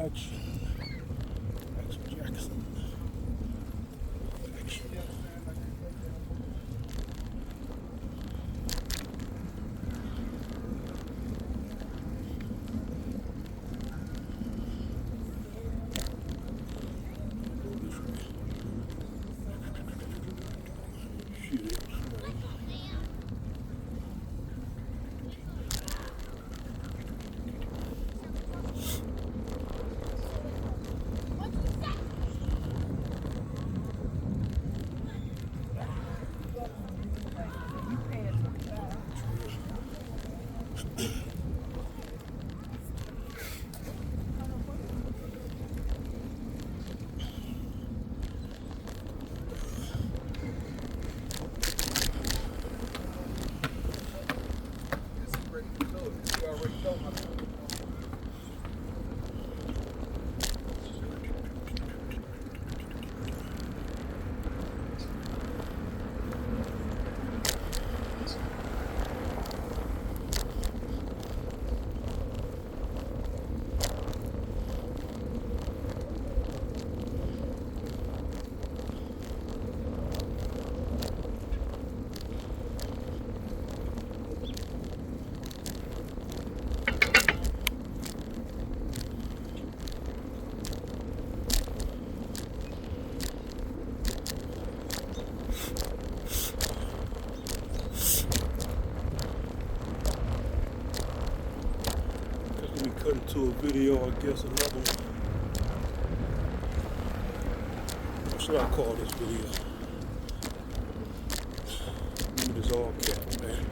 Action. Action Jackson. Action. Shit. Let me cut into a video, I guess another one. What should I call this video? It is all cap, man.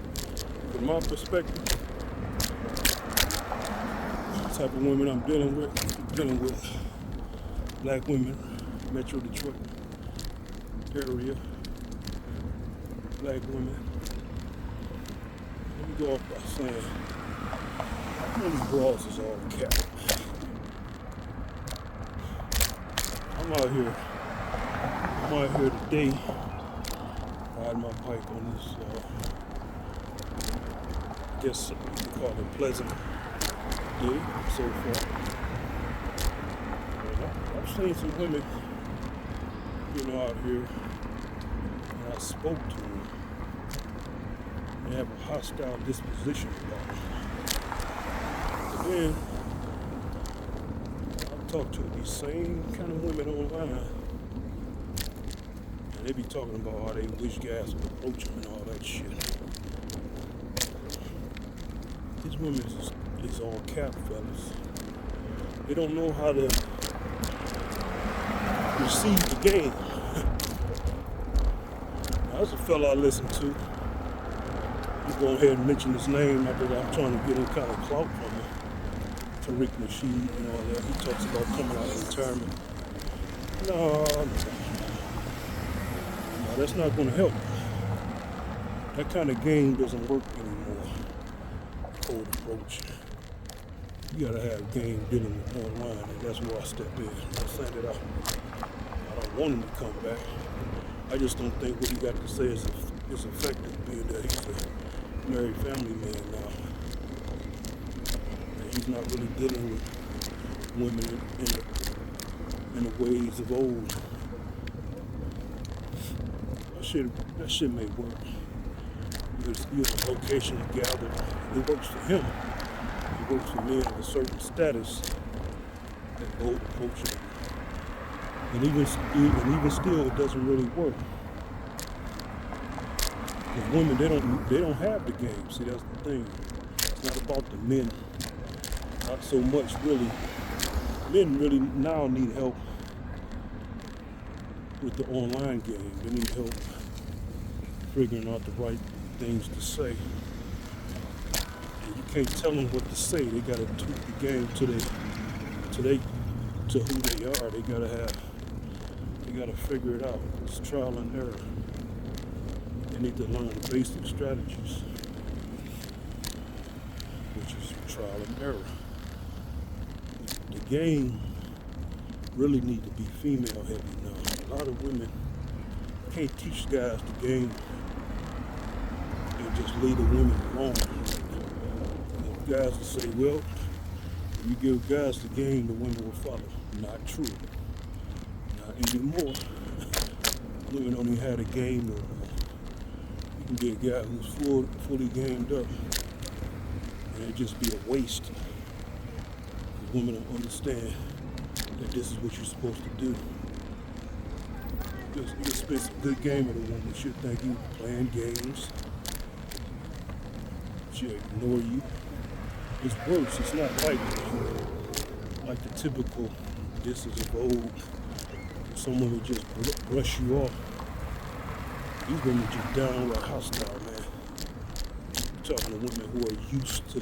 From my perspective, the type of women I'm dealing with black women, Metro Detroit area, black women. Let me go off by saying, these bras is all cap. I'm out here today, riding my bike on this, I guess you can call it pleasant day so far. I've seen some women, out here, and I spoke to them. They have a hostile disposition about them. But then, I talk to these same kind of women online, and they be talking about how they wish guys would approach them and all that shit. These women is all cap, fellas. They don't know how to receive the game. There's a fella I listen to. You go ahead and mention his name after I'm trying to get him kind of clout from him. Tariq Nasheed and all that. He talks about coming out of retirement. No, that's not going to help. That kind of game doesn't work anymore. Cold approach. You gotta have game dealing with online, and that's where I step in. I'm saying that I don't want him to come back. I just don't think what he got to say is effective, being that he's a married family man now. And he's not really dealing with women in the ways of old. That shit may work. There's a location to gather. It works for him. It works for men of a certain status that bold approach. And even still, it doesn't really work. Because women, they don't have the game. See, that's the thing. It's not about the men. Not so much, really. Men really now need help with the online game. They need help figuring out the right things to say. And you can't tell them what to say. They gotta tweak the game to who they are. They gotta figure it out. It's trial and error. They need to learn the basic strategies, which is trial and error. The game really need to be female heavy now. A lot of women can't teach guys the game and just leave the women alone. Guys will say, well, You give guys the game, the women will follow. Not true. Not anymore. Women don't even have a game no more. You can get a guy who's fully gamed up, and it'd just be a waste. Because women don't understand that this is what you're supposed to do. You spend some good game with a woman. She'll think you playing games. She'll ignore you. It's worse. It's not like the typical this is of old. Someone would just brush you off. These women just downright hostile, man. You're talking to women who are used to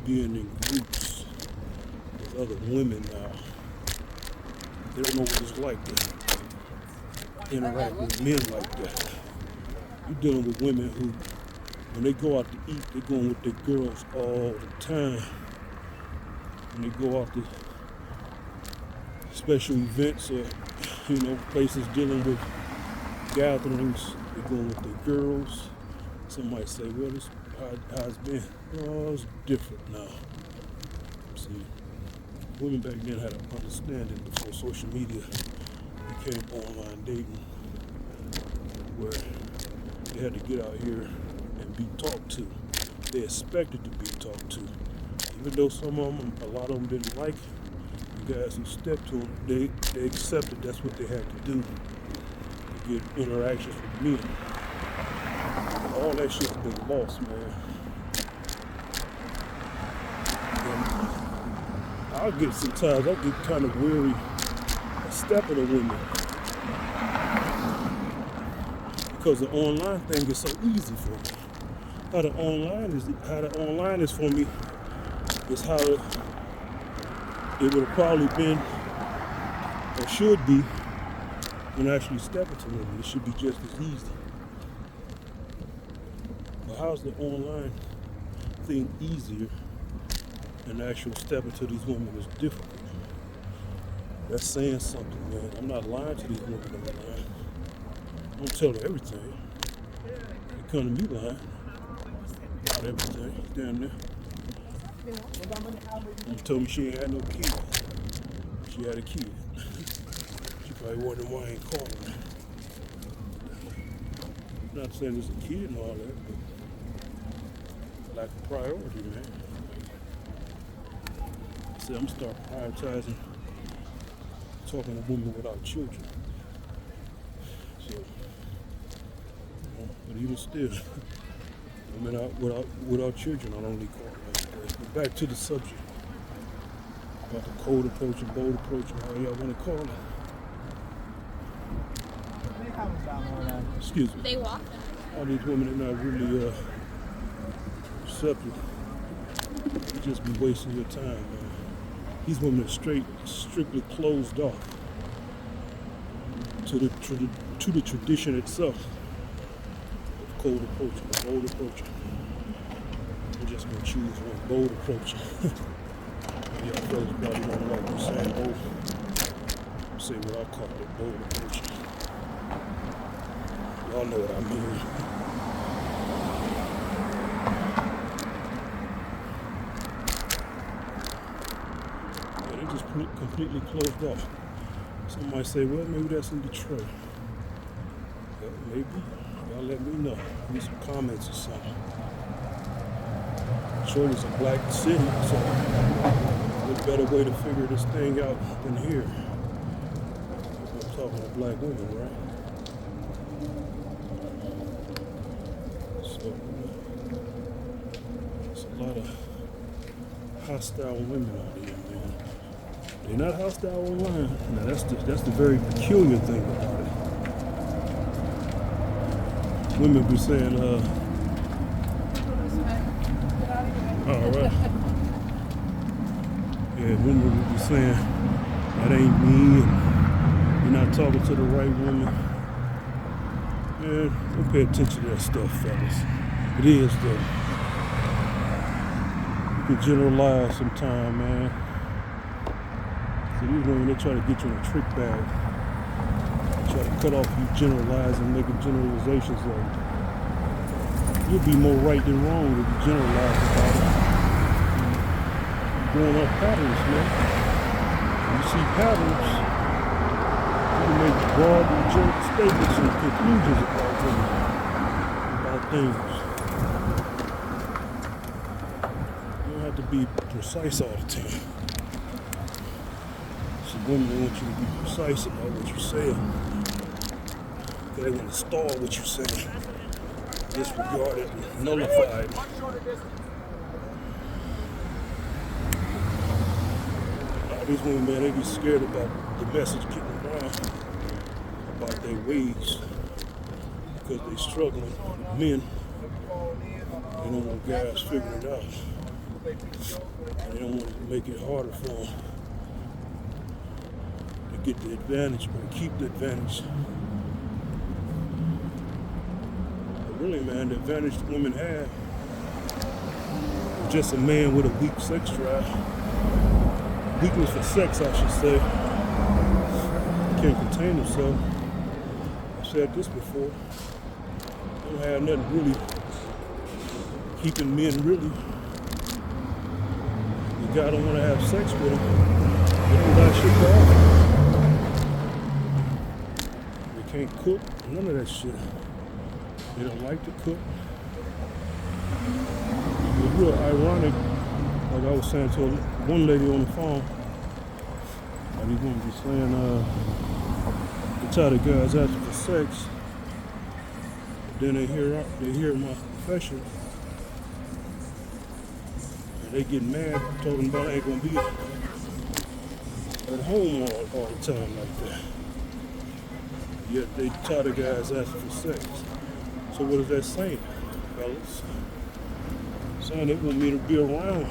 being in groups with other women now. They don't know what it's like to interact with men like that. You're dealing with women who, when they go out to eat, they're going with their girls all the time. When they go out to special events or, places dealing with gatherings, they're going with their girls. Some might say, well, this how's been? Oh, it's different now. See, women back then had an understanding before social media became online dating, where they had to get out here and be talked to. They expected to be talked to. Even though some of them, a lot of them didn't like it, the guys who stepped to them, they accepted that's what they had to do to get interactions with men. All that shit's been lost, man. And sometimes I get kind of weary of stepping to women. Because the online thing is so easy for me. How the online is for me is how it would have probably been or should be when actually stepping to women. It should be just as easy. But how's the online thing easier than actual stepping to these women is difficult? That's saying something, man. I'm not lying to these women online. I don't tell her everything. They come to me lying. Not everything. Down there. She told me she ain't had no kid. She had a kid. She probably wondering why I ain't calling her. Not saying there's a kid and all that, but lack of priority, man. I said I'm gonna start prioritizing talking to women without children. So, but even still, women without children, I don't really call it. But back to the subject about the cold approach and bold approach and how y'all want to call it. Excuse me. They walk. All these women are not really receptive. You just be wasting your time, man. These women are strictly closed off to the tradition itself of cold approaching, bold approaching. I'm just gonna choose one, bold approaching. Y'all fellas probably don't like me saying bold. Say what I call it, bold approaching. Y'all know what I mean. Yeah, they just completely closed off. Some might say, well, maybe that's in Detroit. Yeah, maybe. Y'all let me know. Leave some comments or something. Detroit is a black city, so what better way to figure this thing out than here? I'm talking to black women, right? So, there's a lot of hostile women out here, man. They're not hostile online. Now that's the very peculiar thing about it. Women be saying, all right. Yeah, women would be saying, that ain't me, and you're not talking to the right woman. Man, don't pay attention to that stuff, fellas. It is, though. You can generalize sometime, man. So these women, they try to get you in a trick bag. They try to cut off you generalizing, making generalizations of it. You'll be more right than wrong if you generalize about it. going off patterns, man. When you see patterns, you can make broad and general statements and conclusions about women, about things. You don't have to be precise all the time. So women, they want you to be precise about what you're saying. They want to stall what you're saying. Disregard it, nullify it. These women, man, they be scared about the message getting around about their ways because they struggling with men. They don't want guys figuring it out. And they don't want to make it harder for them to get the advantage or keep the advantage. But really, man, the advantage women have is just a man with a weak sex drive. Weakness for sex, I should say. Can't contain himself. I've said this before. Don't have nothing really keeping men really. The guy don't want to have sex with him. They don't got shit to offer. They can't cook. None of that shit. They don't like to cook. It's real ironic. Like I was saying to one lady on the phone, like these women be saying, they tell the guys asking for sex, then they hear my profession, and they get mad, told them about I ain't gonna be at home all the time like that. Yet they tell the guys asking for sex. So what is that saying, fellas? Saying they want me to be around.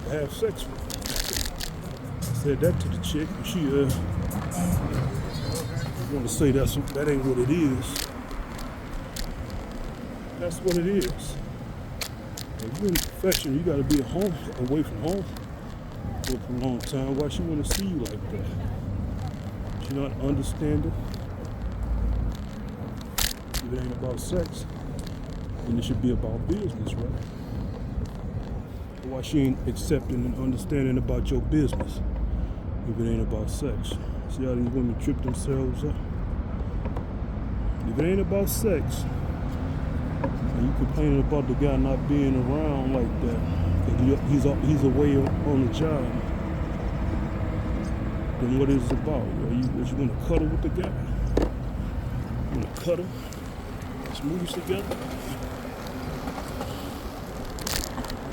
Have sex with. I said that to the chick, and she want to say that ain't what it is. That's what it is. If you're in the profession, you got to be at home, away from home for a long time. Why she want to see you like that? She not understanding. If it ain't about sex, then it should be about business, right? Why she ain't accepting and understanding about your business if it ain't about sex? See how these women trip themselves up? If it ain't about sex, and you complaining about the guy not being around like that, because he's away on the job, then what is it about? You want to cuddle with the guy? You want to cuddle? Smooth together?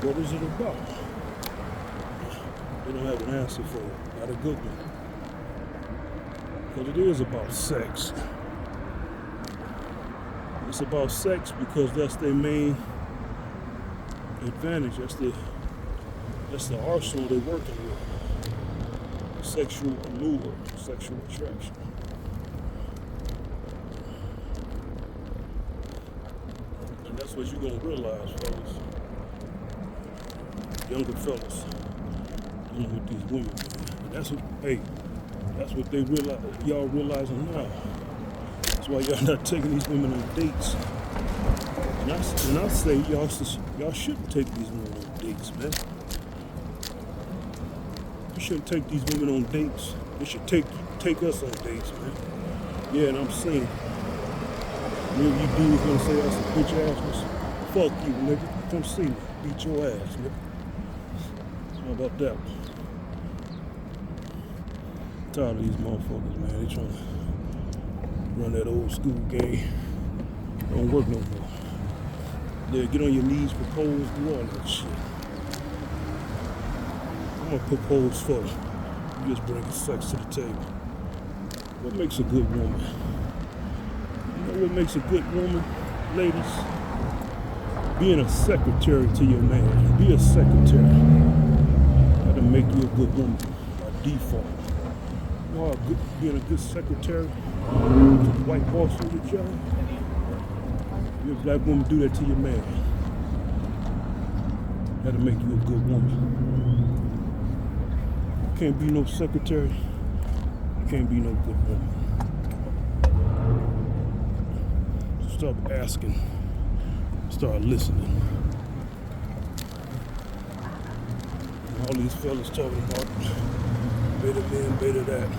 What is it about? They don't have an answer for it. Not a good one. Because it is about sex. It's about sex because that's their main advantage. That's the arsenal they're working with. Sexual allure, sexual attraction. And that's what you're going to realize, fellas. Younger fellas dealing with these women. And that's what they realize. Y'all realizing now. That's why y'all not taking these women on dates. And I say y'all shouldn't take these women on dates, man. You shouldn't take these women on dates. They should take us on dates, man. Yeah, and I'm saying, you dudes gonna say that's a bitch ass. Fuck you, nigga. Come see me. Beat your ass, nigga. How about that? I'm tired of these motherfuckers, man. They trying to run that old school game. Don't work no more. Yeah, get on your knees, propose, do all that shit. I'm gonna propose for you. You just bring sex to the table. What makes a good woman? You know what makes a good woman, ladies? Being a secretary to your man. Be a secretary. That'll make you a good woman by default. You know how being a good secretary to the white boss of your job? You a black woman, do that to your man. That'll make you a good woman. You can't be no secretary. You can't be no good woman. So stop asking. Start listening. All these fellas talking about beta men, beta that.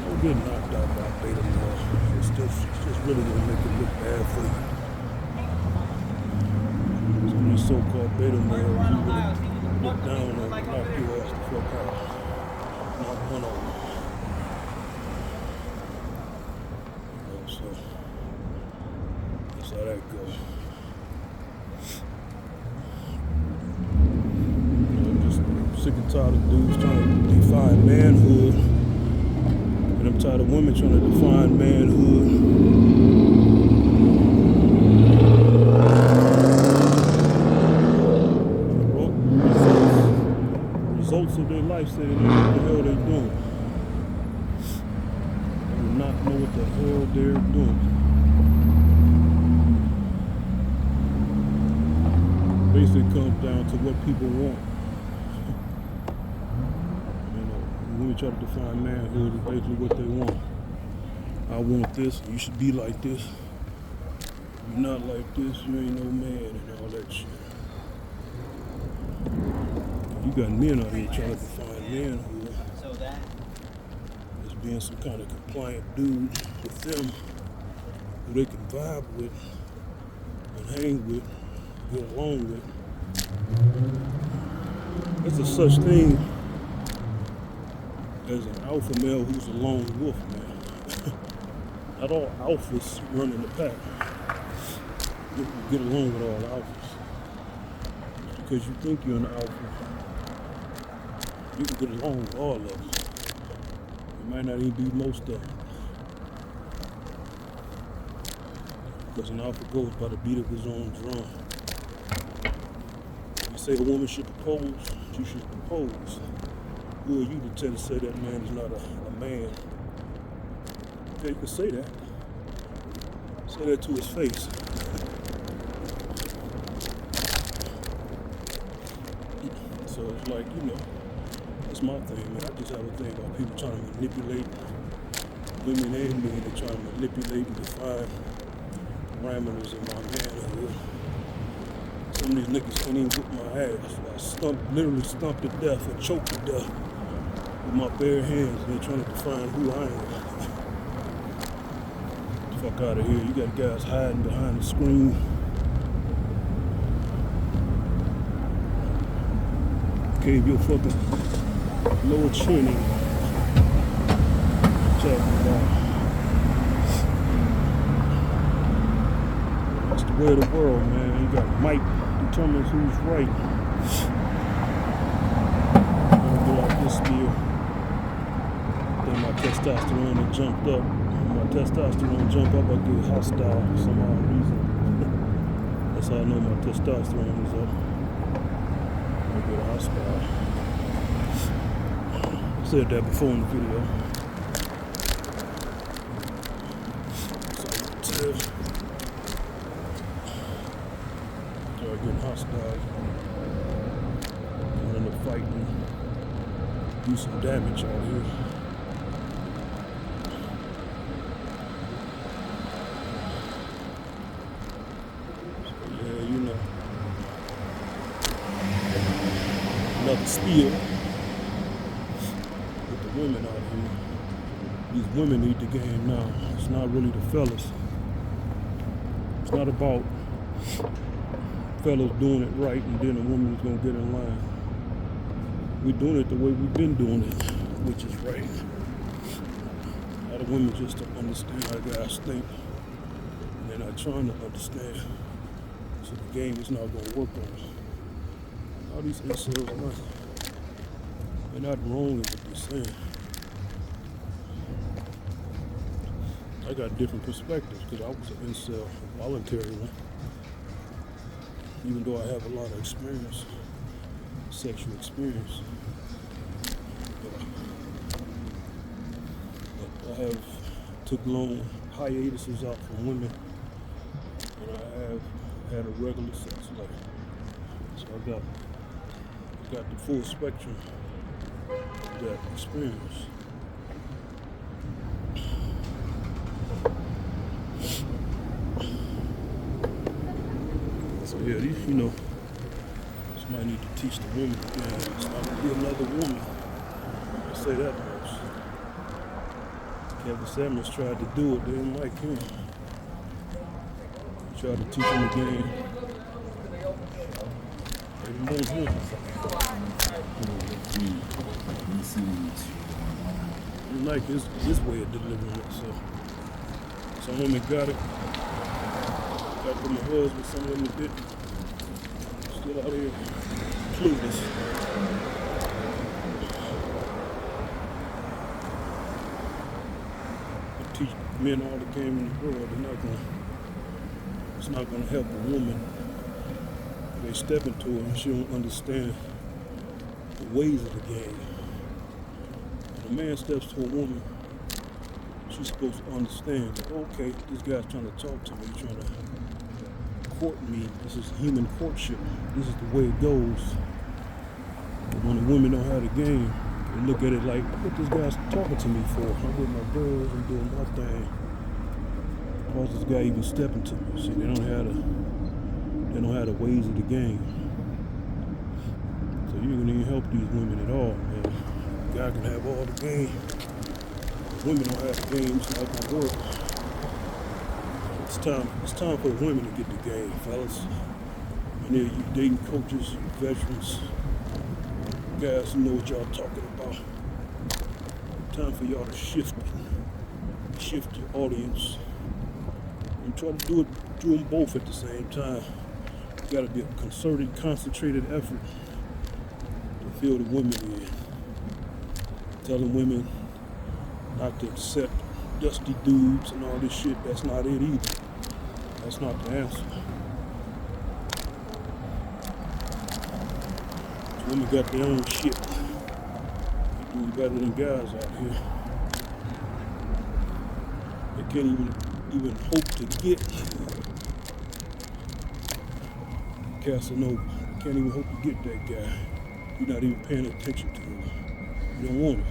Don't get knocked out by beta male. It's just really gonna make it look bad for you. Some of these so-called beta males, you really look down on and knock your ass the fuck out. Not one of them. So that's how that goes. I'm just sick and tired of dudes trying to define manhood. And I'm tired of women trying to define manhood. Results of their life say they know what the hell they're doing. They do not know what the hell they're doing. Basically comes down to what people want. When we try to define manhood, it's basically what they want. I want this, you should be like this. You're not like this, you ain't no man, and all that shit. You got men out here trying to define manhood as being some kind of compliant dude with them who they can vibe with and hang with, get along with. There's a such thing as an alpha male who's a lone wolf, man. Not all alphas run in the pack. You get along with all alphas. Just because you think you're an alpha, you can get along with all of them. You might not even be most of them. Because an alpha goes by the beat of his own drum. You say a woman should propose, she should propose. Who are you to tell to say that man is not a man? Yeah, you can say that. Say that to his face. So it's like, that's my thing, man. I just have a thing about people trying to manipulate women and men. They're trying to manipulate and define parameters of my manhood. Some of these niggas can't even whip my ass. I literally stumped to death or choked to death with my bare hands. They're trying to define who I am. Fuck out of here. You got guys hiding behind the screen. Cave your fucking lower chin in. Talking about. That's the way of the world, man. You got might determines who's right. I'm gonna go like this still. Then my testosterone had jumped up. When my testosterone jump up, I get hostile for some odd reason. That's how I know my testosterone is up. I get hostile. I said that before in the video. So I can tell. Start getting hostile. And end up fighting. Do some damage out here. Another spiel with the women out here. These women need the game now. It's not really the fellas. It's not about fellas doing it right and then a woman is gonna get in line. We're doing it the way we've been doing it, which is right. A lot of women just don't understand how guys think. And they're not trying to understand. So the game is not gonna work on them. All these incels, they're not wrong in what they're saying. I got different perspectives because I was an incel, a voluntary one. Even though I have a lot of experience, sexual experience. But I have took long hiatuses out from women, and I have had a regular sex life. So I got the full spectrum of that experience. So yeah, these Might need to teach the women again. It's not gonna be another woman. I say that much. Kevin Samuels tried to do it, they didn't like him. He tried to teach him again. They didn't want him. They didn't like his way of delivering it, so some women got it. Got them a husband, some women didn't. Still out here clueless. They teach men all the game in the world. It's not gonna help a woman. They step into it and she don't understand the ways of the game. When a man steps to a woman, she's supposed to understand that, okay, this guy's trying to talk to me, he's trying to court me. This is human courtship. This is the way it goes. But when the women know how to game, they look at it like, what this guy's talking to me for? I'm with my girls, I'm doing my thing. Why is this guy even stepping to me? See, they don't have the ways of the game. So you can even help these women at all, man. The guy can have all the game. Women don't have the game, it's not gonna work. It's time for the women to get the game, fellas. And there you dating coaches, veterans, guys who know what y'all talking about. Time for y'all to shift your audience. And try to do them both at the same time. It's gotta be a concerted, concentrated effort to fill the women in. Telling women not to accept dusty dudes and all this shit, that's not it either. That's not the answer. Women got their own shit. They do better than guys out here. They can't even hope to get Casanova. They can't even hope to get that guy. You're not even paying attention to him. You don't want him.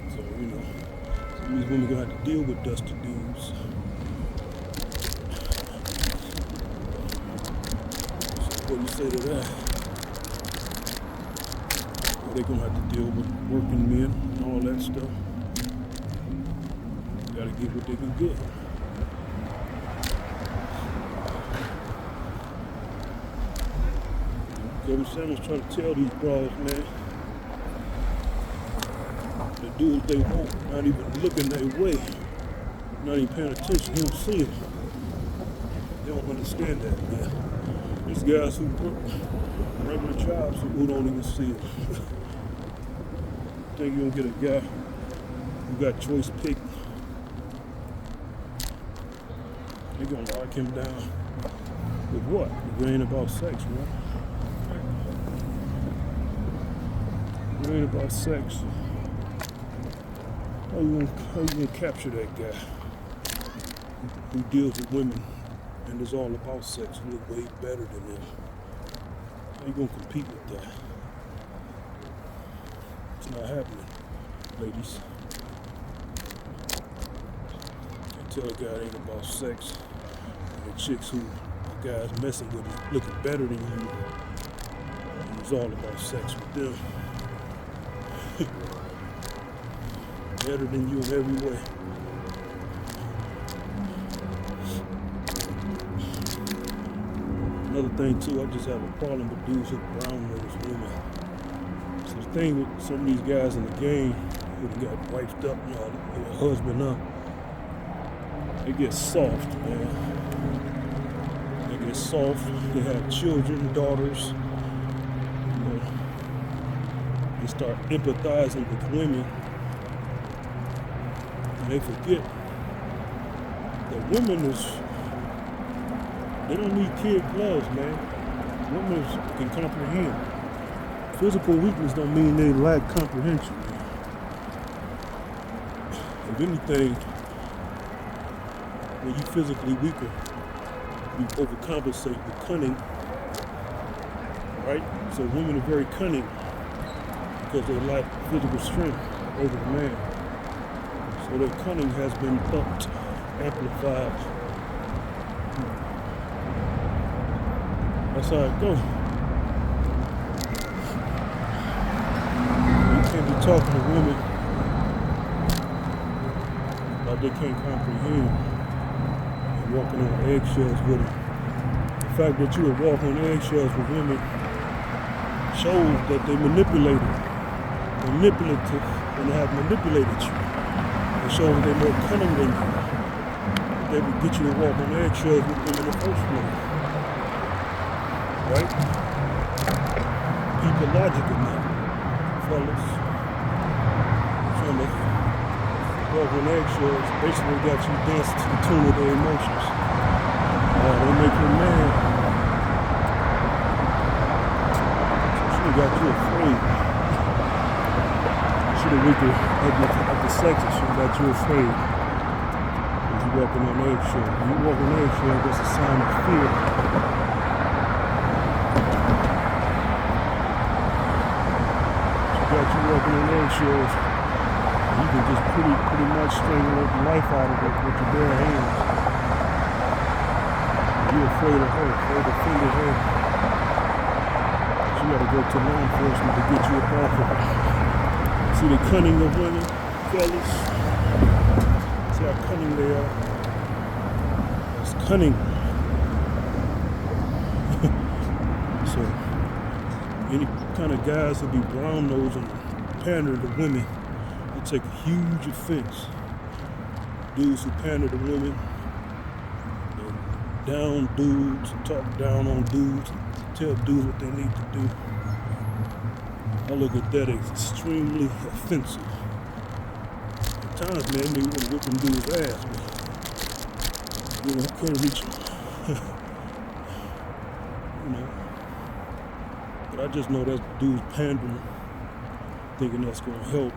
So, some of these women gonna have to deal with dusty dudes. So what do you say to that? Well, they're gonna have to deal with working men and all that stuff. Gotta get what they can get. Kevin Samuels trying to tell these bras, man, to do what they want, not even looking their way, not even paying attention, they don't see it. They don't understand that, man. There's guys who work regular jobs who don't even see it. Think you're gonna get a guy who got choice pick. They're gonna lock him down with what? It ain't about sex, right? It ain't about sex. How you gonna capture that guy who deals with women and is all about sex, who look way better than them? How you gonna compete with that? It's not happening, ladies. You tell a guy it ain't about sex, and the chicks who the guy's messing with is looking better than you, and it's all about sex with them. Better than you in every way. Another thing too, I just have a problem with dudes who brown-nosed women. So the thing with some of these guys in the game who got wifed up, their husband up, they get soft, man. They get soft, they have children, daughters. They start empathizing with women. And they forget that women they don't need kid gloves, man. Women can comprehend. Physical weakness don't mean they lack comprehension. If anything, when you physically weaker, you overcompensate with cunning, right? So women are very cunning because they lack physical strength over the man. So their cunning has been upped, amplified. That's how it goes. You can't be talking to women like they can't comprehend and walking on eggshells with them. The fact that you would walk on eggshells with women shows that they manipulative, and they have manipulated you. It shows that they're more cunning than you. They would get you to walk on eggshells with them in the first place. Right? People logical now, fellas. Trying to walk on eggshells basically got you dancing to the tune of their emotions. They make you mad. She got you afraid. She the weaker of the sexes. She got you afraid. Because you walking on eggshells. When you walk on eggshells, that's a sign of fear. She got you walking on eggshells. You can just pretty much strangle the life out of it with your bare hands. You're afraid of her, afraid of offending her. You gotta go to law enforcement to get you up off of it. See the cunning of women, fellas? See how cunning they are? It's cunning. So, any kind of guys that be brown nosing and pander to women, they take a huge offense. Dudes who pander to women, down dudes, talk down on dudes, tell dudes what they need to do. I look at that as extremely offensive. At times, man, they want to whip them dudes' ass, but you know, I can't reach them. You know. But I just know that dudes pandering, thinking that's gonna help.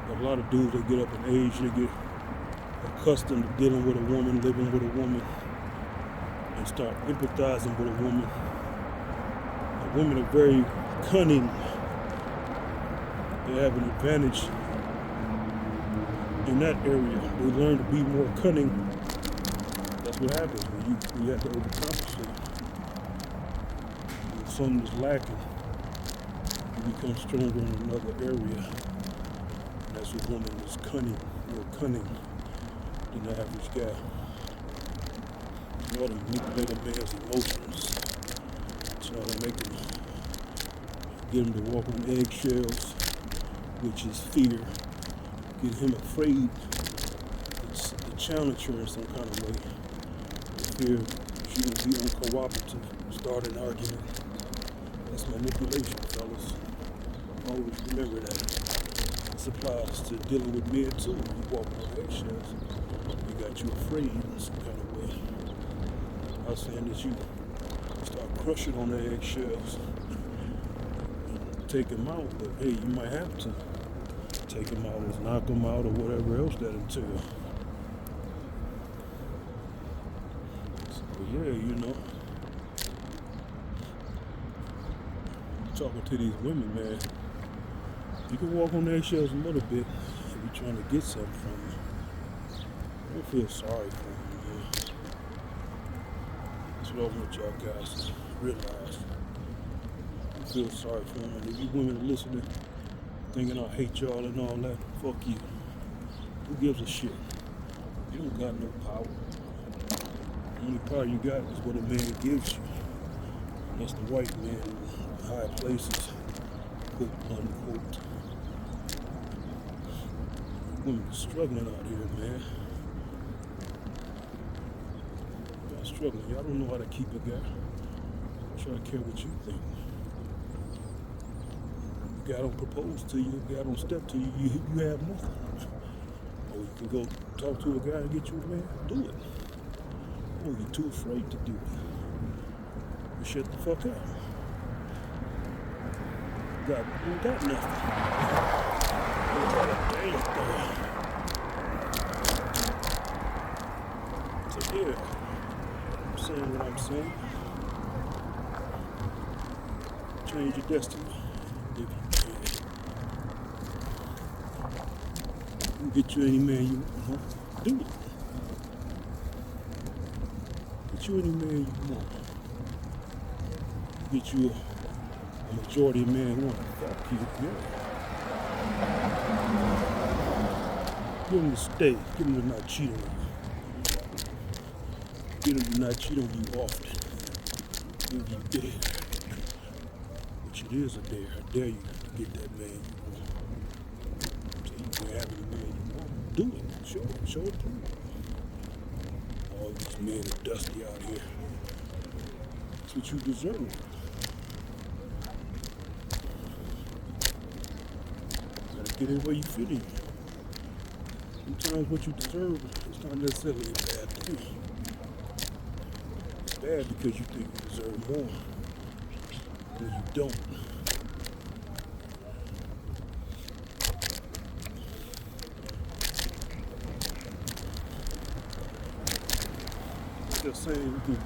But a lot of dudes that get up in age, they get accustomed to dealing with a woman, living with a woman, and start empathizing with a woman. The women are very cunning. They have an advantage in that area. They learn to be more cunning. That's what happens when you have to overcompensate. When something is lacking, you become stronger in another area. That's a woman is cunning, more cunning than the average guy. You ought to manipulate a man's emotions. You ought to make him, get him to walk on eggshells, which is fear. Get him afraid to challenge her in some kind of way. Fear she will be uncooperative, start an argument. That's manipulation, fellas. Always remember that. This applies to dealing with men too. You walk on eggshells, they got you afraid in some kind of way. I'm not saying that you start crushing on the eggshells, take them out, but hey, you might have to take them out, or knock them out, or whatever else that entails. So yeah, you know, talking to these women, man, you can walk on eggshells a little bit if you're trying to get something from them. Don't feel sorry for them, man. That's what I want y'all guys to realize. Don't feel sorry for them. And if you women are listening, thinking I hate y'all and all that, fuck you. Who gives a shit? You don't got no power. The only power you got is what a man gives you. And that's the white man in high places, quote unquote. Women are struggling out here, man. Y'all struggling. Y'all don't know how to keep a guy. Try to care what you think. If a guy don't propose to you, if a guy don't step to you, you have nothing. Or you can go talk to a guy and get you a man, do it. Or you're too afraid to do it. You shut the fuck up. You ain't got nothing. So yeah, I'm saying what I'm saying. Change your destiny if you can. You can get you any man you want. Do it. Get you any man you want. get you a majority of men who want to fuck you. Yeah. Get them to stay. Get them to not cheat on you. Get them to not cheat on you often. If you dare. Which it is a dare. I dare you to get that man you want. So you can have the man you want. Do it. Show it. Show it to him. All these men are dusty out here. That's what you deserve. Gotta get in where you fit in. Sometimes what you deserve is not necessarily a bad thing. It's bad because you think you deserve more when you don't. Just saying you can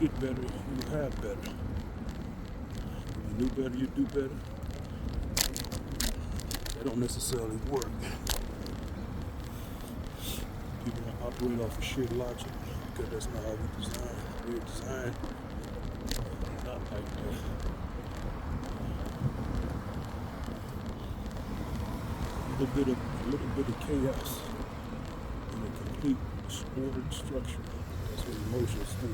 get better, you will have better. If you do better, you do better. They don't necessarily work. People don't operate off of sheer logic because that's not how we design. We're designed not like that. A little bit of chaos in a complete ordered structure. That's what emotions do.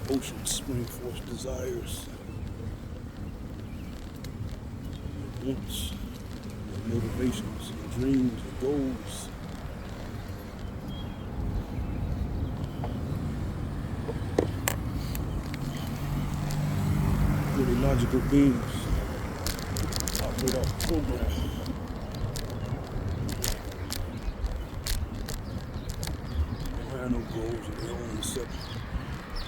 Emotions spring forth desires, wants, motivations, and dreams, and goals. Really logical beings operate off program. No goals and they only accept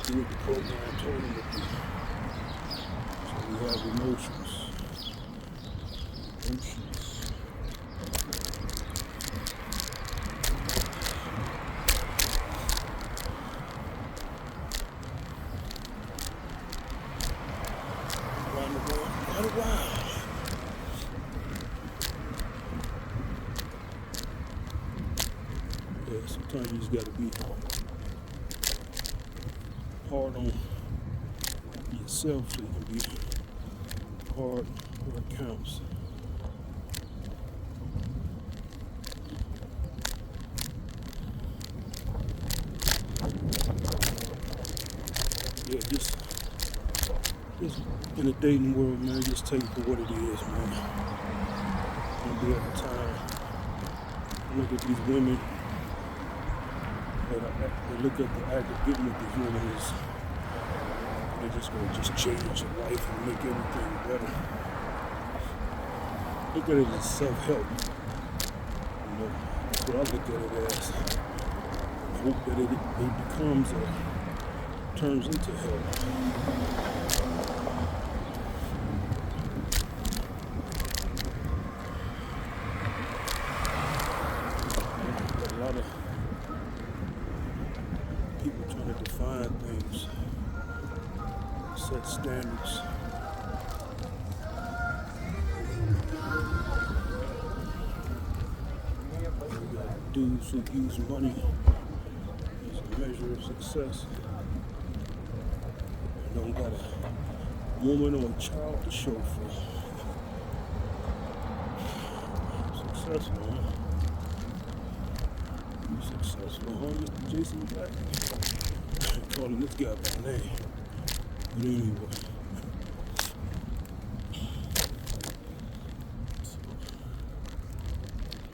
do what the program told them to do. So we have emotions. Round the world, quite a while. Yeah, sometimes you just gotta be hard on yourself so you can be hard where it counts. Yeah, just in the dating world, man, just take it for what it is, man. Don't be at the time. Look at these women. They look at the act of getting with these women as they're just going to just change your life and make everything better. Look at it as self-help. You know, that's what I look at it as. I hope that it becomes turns into help. A lot of people trying to define things, set standards. We got dudes who use money as a measure of success. And don't got a woman or a child to show for successful, huh? Successful, huh, Mr. Jason Black? I'm calling this guy by name. But anyway.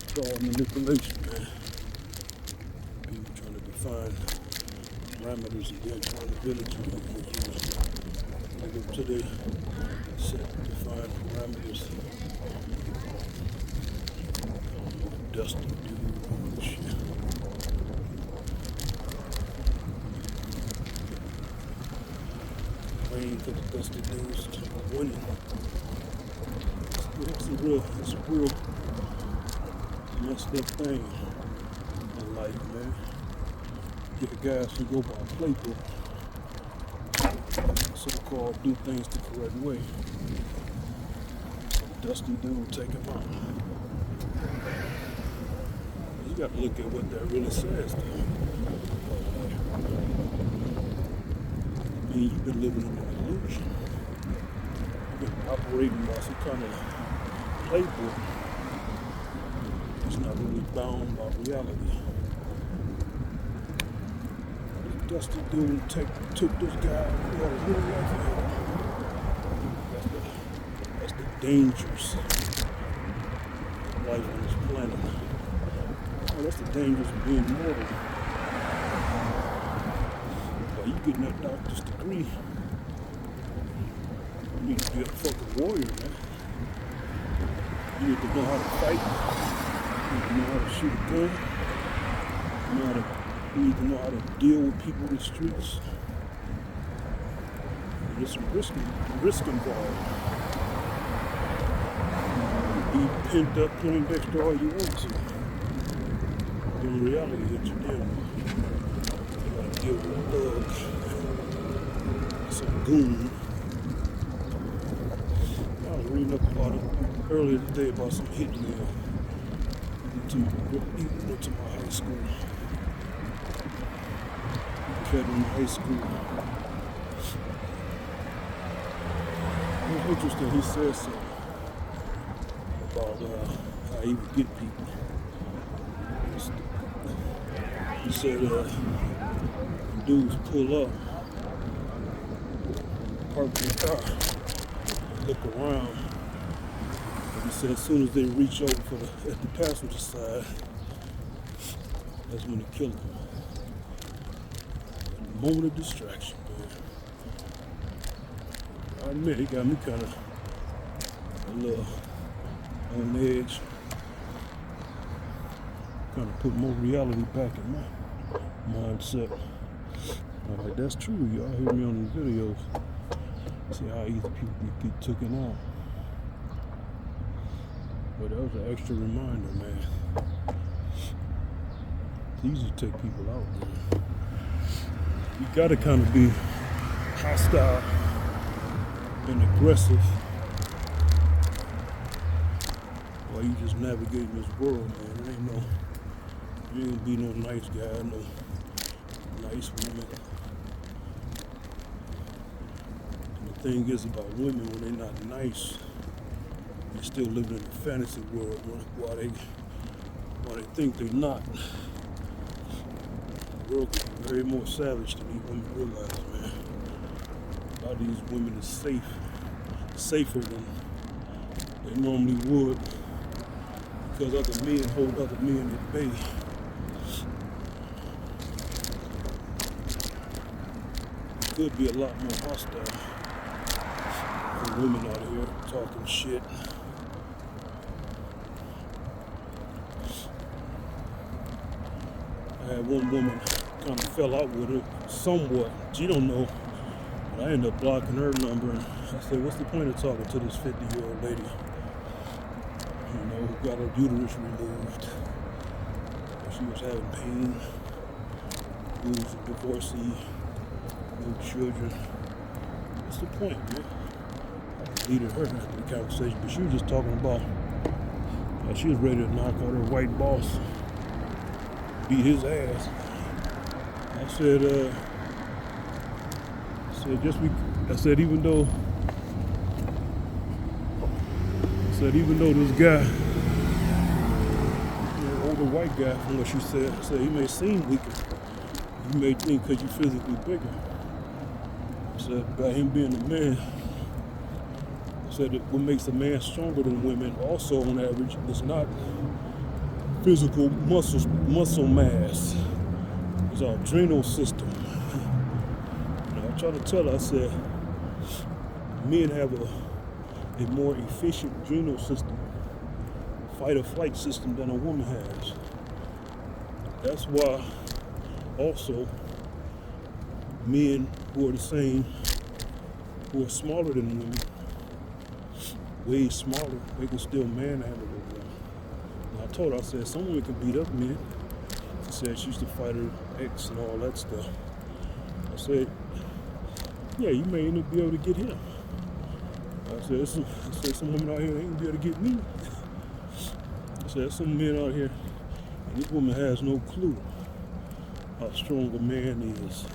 It's all manipulation, man. People trying to define parameters and then trying to village with you. Until they set defined parameters. Dusty dude and shit. Playing for the dusty dudes winning. It's a real messed up thing in life, man. Get the guys who go by a playbook, so-called do things the correct way. Dusty dude take him out. You got to look at what that really says, though. mean you've been living in an illusion. You've been operating by some kind of playbook. It's not really bound by reality. This dusty dude took this guy who had a real life ahead of him. That's the dangers of life on this planet. Oh, that's the dangers of being mortal. While you getting that doctor's degree, you need to be a fucking warrior, man. You need to know how to fight. You need to know how to shoot a gun. You need to know how to deal with people in the streets. There's some risk involved. You be pent up playing Dexter all you want to. In reality, that you're dealing with. You gotta deal with a thug, some goon. I was reading up about it earlier today about some hitmen went to my high school. Kid in high school. It was interesting. He said something about how he would get people. He said dudes pull up, park their car, look around. And he said as soon as they reach over at the passenger side, that's when they kill them. A moment of distraction, man. I admit it got me kind of a little on edge. Kind of put more reality back in my mindset. I'm like, that's true. Y'all hear me on these videos. See how easy people get taken out. But that was an extra reminder, man. It's easy to take people out, man. You gotta kind of be hostile and aggressive while you just navigating this world, man. You ain't gonna be no nice guy, no nice woman. And the thing is about women, when they're not nice, they're still living in a fantasy world while they think they're not. The world can be very more savage than these women realize, man. A lot of these women are safer than they normally would, because other men hold other men at bay. Could be a lot more hostile for women out here talking shit. I had one woman kind of fell out with her somewhat. She don't know, but I ended up blocking her number. And I said, what's the point of talking to this 50-year-old lady, who got her uterus removed? She was having pain, who was a divorcee, no children. What's the point, man? I deleted her after the conversation, but she was just talking about she was ready to knock out her white boss, beat his ass. I said even though this guy, older white guy, from what she said, he may seem weaker. You may think because you're physically bigger. I said, by him being a man, I said that what makes a man stronger than women also on average is not physical muscle mass. It's our adrenal system. I tried to tell her, I said, men have a more efficient adrenal system, fight or flight system than a woman has. That's why also men who are the same, who are smaller than women, way smaller, they can still manhandle a woman. And I told her, I said, some women can beat up men. She said she used to fight her ex and all that stuff. I said, yeah, you may end up be able to get him. I said, some women out here ain't gonna be able to get me. I said, some men out here, and this woman has no clue how strong a man is.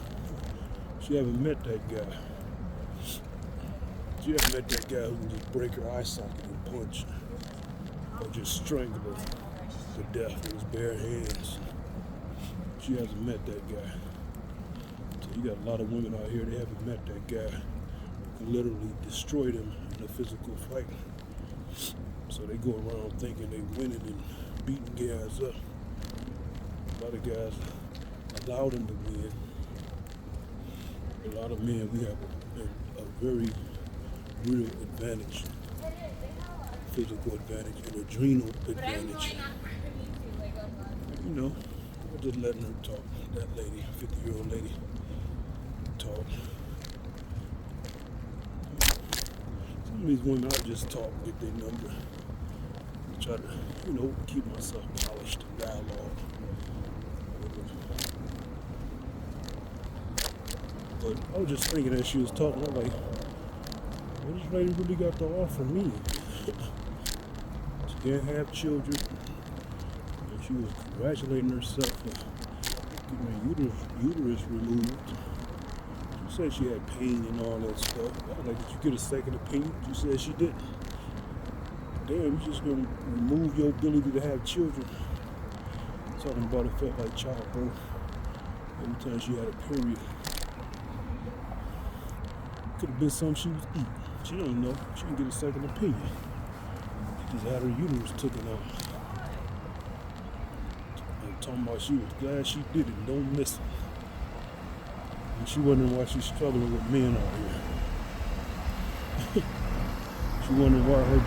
She haven't met that guy. She haven't met that guy who can just break her eye socket and punch or just strangle her to death with his bare hands. She hasn't met that guy. So you got a lot of women out here, they haven't met that guy who can literally destroy them in a physical fight. So they go around thinking they winning and beating guys up. A lot of guys allow them to win. A lot of men, we have a very real advantage, physical advantage, and adrenal advantage. You know, we're just letting her talk. That lady, 50-year-old lady, talk. Some of these women, I just talk, get their number. I try to, keep myself polished, dialogue. But I was just thinking as she was talking, I'm like, what this lady really got to offer me? She can't have children. And she was congratulating herself for getting her uterus removed. She said she had pain and all that stuff. I was like, did you get a second opinion? She said she didn't. Damn, you just gonna remove your ability to have children. Talking about it felt like childbirth every time she had a period. Could have been something she was eating. She don't know. She didn't get a second opinion. She just had her uterus taken out. And talking about she was glad she did it. Don't miss it. And she wondering why she's struggling with men out here. She wondering why her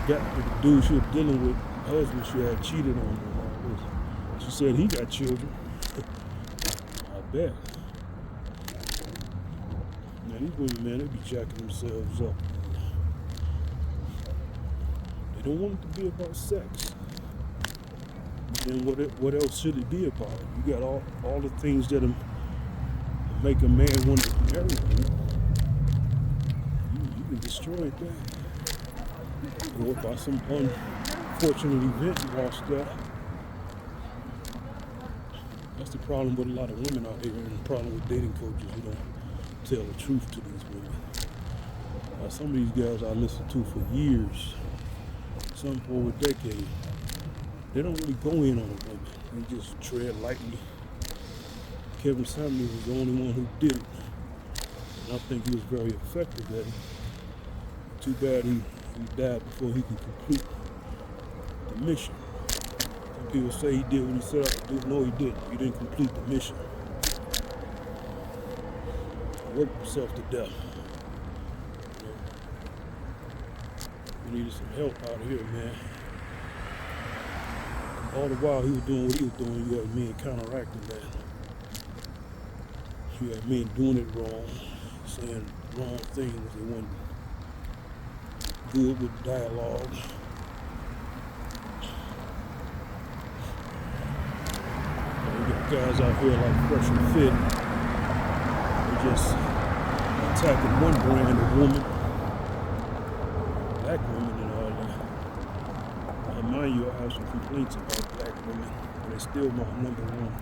dude she was dealing with, her husband, she had cheated on her. She said he got children. I bet. Man, these women, man, they be jacking themselves up. They don't want it to be about sex. Then what else should it be about? You got all the things that make a man want to marry you. You can destroy that. Or by some unfortunate event you lost that. That's the problem with a lot of women out here, and the problem with dating coaches who don't tell the truth to these women. Some of these guys I listened to for years, some for over a decade, they don't really go in on a woman. They just tread lightly. Kevin Samuels was the only one who did it. And I think he was very effective at it. Too bad he died before he could complete the mission. Some people say he did what he set out to do. No, he didn't. He didn't complete the mission. Worked himself to death. We needed some help out here, man. All the while he was doing what he was doing, you had men counteracting that. You had men doing it wrong, saying wrong things. They weren't good with dialogue. We got guys out here like Fresh and Fit. Just attacking one brand of woman, black women and all that. Mind you, I have some complaints about black women, but they're still my number one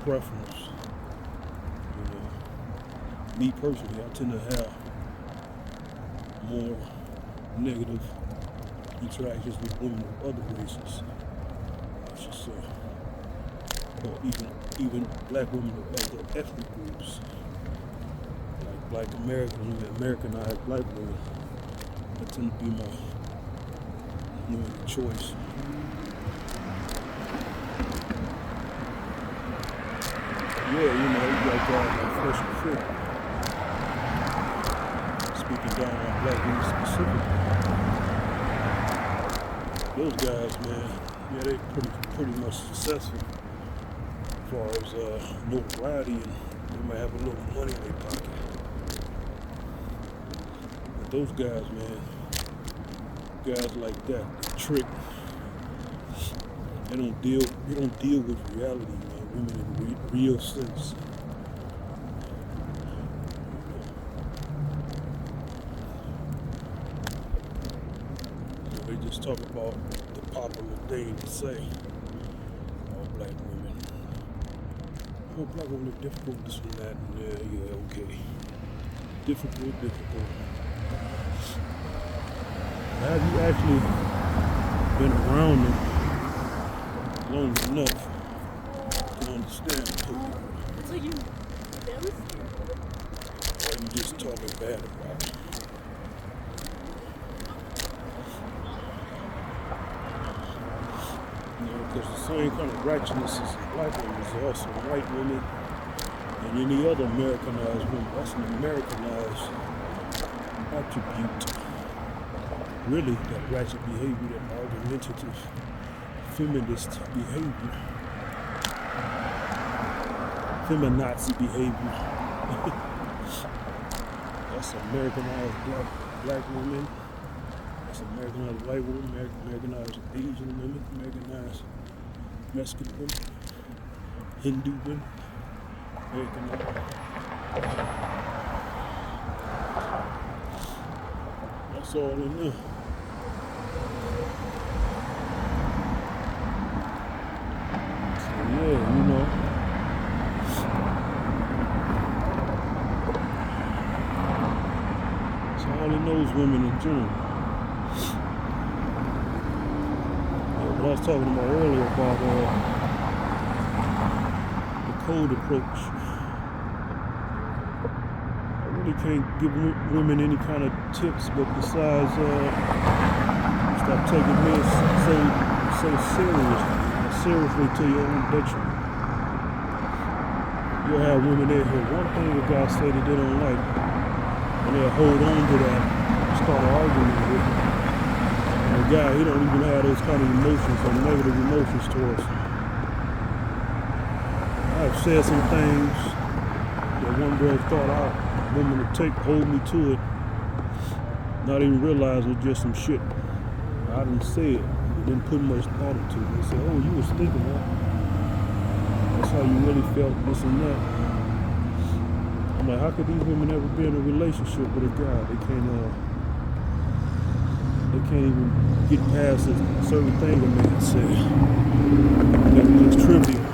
preference. Me personally, I tend to have more negative interactions with women of other races, I should say, or even black women of other ethnic groups. Black Americans, when Americanized black women, that tend to be my choice. Yeah, you got guys like Fresh and Fit speaking down on black women specifically. Those guys, man, yeah, they pretty much successful as far as notoriety, and they might have a little money in their pocket. Those guys, man, guys like that, trick. They don't deal with reality, man. Women in real sense. They just talk about the popular thing to say. All black women. Oh, black women are difficult, this and that, and yeah, okay. difficult. Have you actually been around them long enough to understand code? So you never seen it? Or you just talking bad about it? Because the same kind of righteousness as black women is also white women and any other Americanized woman. That's an Americanized attribute. Really, that ratchet behavior, that argumentative, feminist behavior, feminazi behavior. That's Americanized black women. That's Americanized white women, Americanized Asian women, Americanized Mexican women, Hindu women, Americanized. That's all in there. So yeah, you know. It's all in those women in general. What I was talking about earlier about the cold approach. I really can't give women any kind of tips, but besides stop taking this so seriously to your own detriment. You'll have women there who one thing a guy say that they don't like, and they'll hold on to that, start arguing with it. And the guy, he don't even have those kind of emotions or negative emotions towards him. I've said some things that one girl thought I woman would hold me to it, not even realize it was just some shit I didn't say it. Didn't put much thought into it. They said, oh, you was thinking that. That's how you really felt, this and that. I'm like, how could these women ever be in a relationship with a guy? They can't even get past a certain thing a man said. That looks trivial.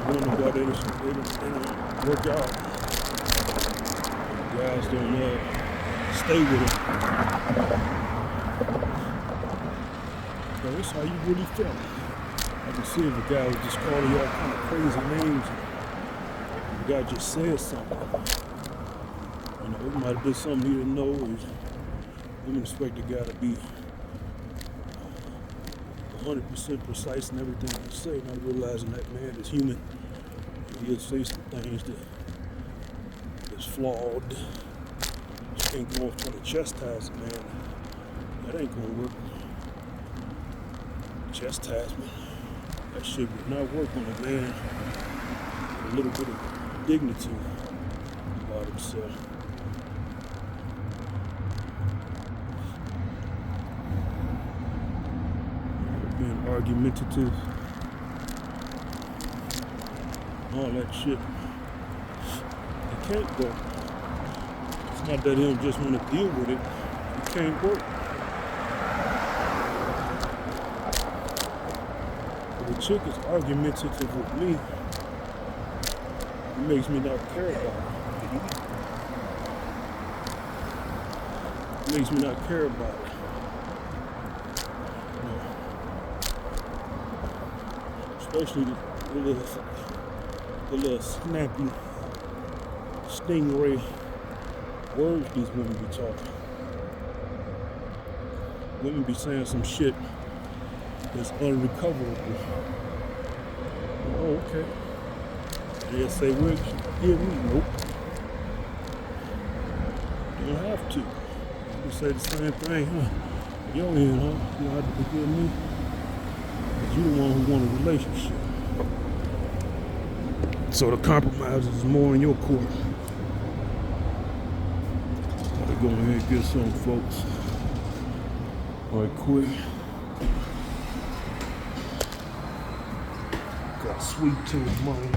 I wonder why they don't work out. Guys don't stay with it. So that's how you really felt. I can see if a guy was just calling you all kind of crazy names. The guy just said something. You know, it might have been something he didn't know. Women expect the guy to be 100% precise in everything he say, not realizing that man is human. He'll say some things that's flawed. Just can't go off trying to chastise a man. That ain't gonna work. Chastisement. That shit would not work on a man with a little bit of dignity about himself. Being argumentative, all that shit. It can't work. It's not that he don't just want to deal with it. It can't work. If a chick is argumentative with me, it makes me not care about her. It makes me not care about her. Especially the little snappy stingray words these women be talking. Women be saying some shit that's unrecoverable. Oh, okay. They'll say, well, yeah, nope. You don't have to. You say the same thing, huh? Yo, huh? You don't have to forgive me. You're the one who want a relationship. So the compromise is more in your court. Gotta go ahead and get some, folks. Right quick. Got sweet tooth money.